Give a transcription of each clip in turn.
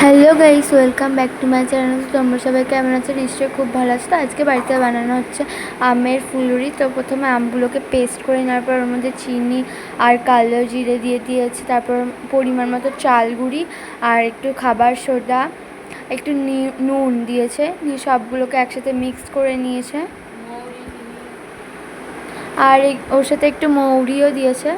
Hello guys, welcome back to my channel. তোমরা সবাই কেমন আছো? নিশ্চয়ই খুব ভালো আছো। তো আজকে বাড়িতে বানানো হচ্ছে আমের ফুলুরি। তো প্রথমে আমগুলোকে পেস্ট করে নেওয়ার পর ওর মধ্যে চিনি আর কালো জিরে দিয়ে দিয়েছি। তারপর পরিমাণ মতো চাল গুঁড়ি আর একটু খাবার সোডা, একটু নুন দিয়েছে, দিয়ে সবগুলোকে একসাথে মিক্স করে নিয়েছে। আর ওর সাথে একটু মৌরিও দিয়েছে।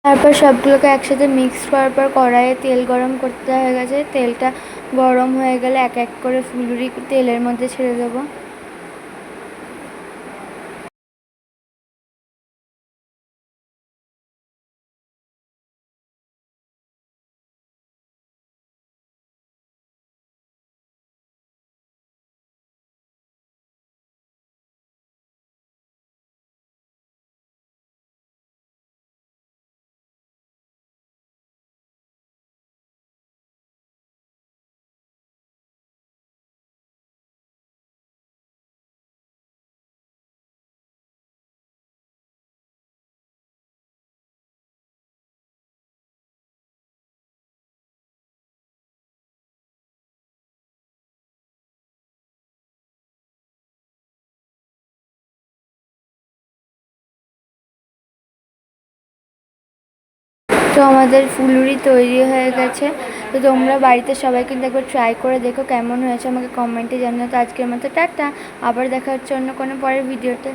তারপর সবগুলোকে একসাথে মিক্স করার পর কড়াইয়ে তেল গরম করতে হয়ে গেছে। তেলটা গরম হয়ে গেলে এক এক করে ফুলুরি তেলের মধ্যে ছেড়ে দেবো। তো আমাদের ফুলুরি তৈরি হয়ে গেছে। তো তোমরা বাড়িতে সবাই কিন্তু একবার ট্রাই করে দেখো কেমন হয়েছে, আমাকে কমেন্টে জানিও। তো আজকের মতো টাটা, আবার দেখা হচ্ছে অন্য কোনো পরের ভিডিওতে।